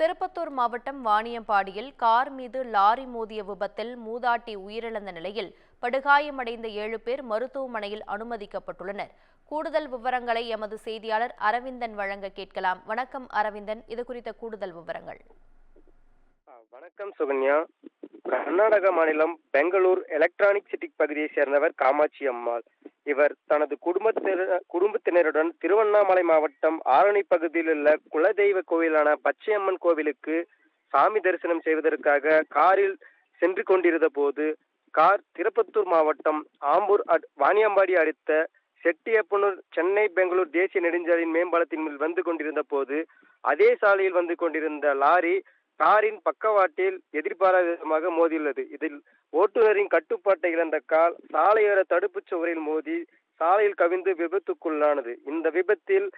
திருப்பத்தூர் மாவட்டம் வாணியம்பாடியில் கார் மீது லாரி மோதிய விபத்தில் மூதாட்டி உயிரிழந்த நிலையில் படுகாயமடைந்த 7 பேர் மருத்துவமனையில் அனுமதிக்கப்பட்டுள்ளனர். கூடுதல் விவரங்களை எமது செய்தியாளர் அரவிந்தன் வழங்க கேட்கலாம். வணக்கம் அரவிந்தன், இது குறித்த கூடுதல் விவரங்கள். வணக்கம் சுகன்யா. கர்நாடக மாநிலம் பெங்களூர் எலக்ட்ரானிக் சிட்டி பகுதியை சேர்ந்தவர் காமாட்சி அம்மாள். இவர் தனது குடும்பத்தினருடன் திருவண்ணாமலை மாவட்டம் ஆரணி பகுதியில் உள்ள குலதெய்வ கோவிலான பச்சையம்மன் கோவிலுக்கு சாமி தரிசனம் செய்வதற்காக காரில் சென்று கொண்டிருந்த போது கார் திருப்பத்தூர் மாவட்டம் ஆம்பூர் வாணியம்பாடி அடுத்த செட்டியப்பனூர் சென்னை பெங்களூர் தேசிய நெடுஞ்சாலையின் மேம்பாலத்தின் மேல் வந்து கொண்டிருந்த போது அதே சாலையில் வந்து கொண்டிருந்த லாரி காரின் பக்கவாட்டில் எதிர்பாராத விதமாக மோதியுள்ளது. இதில் ஓட்டுநரின் கட்டுப்பாட்டை இழந்த கார் சாலையோர தடுப்பு சுவரில் மோதி சாலையில் கவிழ்ந்து விபத்துக்குள்ளானது. இந்த விபத்தில்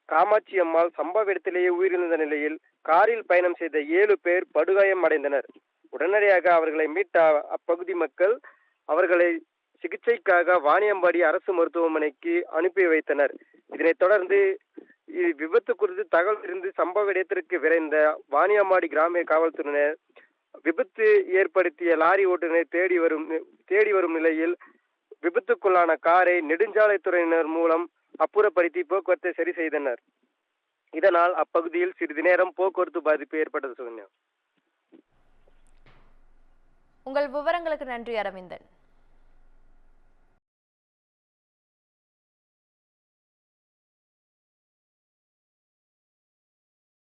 காமாட்சி அம்மாள் சம்பவ இடத்திலேயே உயிரிழந்த நிலையில் காரில் பயணம் செய்த 7 பேர் படுகாயம் அடைந்தனர். உடனடியாக அவர்களை மீட்ட அப்பகுதி மக்கள் அவர்களை சிகிச்சைக்காக வாணியம்பாடி அரசு மருத்துவமனைக்கு அனுப்பி வைத்தனர். இதனைத் தொடர்ந்து விபத்து குறித்து தகவல் இருந்து சம்பவ இடத்திற்கு விரைந்த வாணியம்பாடி கிராமிய காவல்துறையினர் விபத்து ஏற்படுத்திய லாரி ஓட்டுநரை தேடி வரும் நிலையில் விபத்துக்குள்ளான காரை நெடுஞ்சாலைத்துறையினர் மூலம் அப்புறப்படுத்தி போக்குவரத்தை சரி செய்தனர். இதனால் அப்பகுதியில் சிறிது நேரம் போக்குவரத்து பாதிப்பு ஏற்பட்டது. உங்கள் விவரங்களுக்கு நன்றி அரவிந்தன்.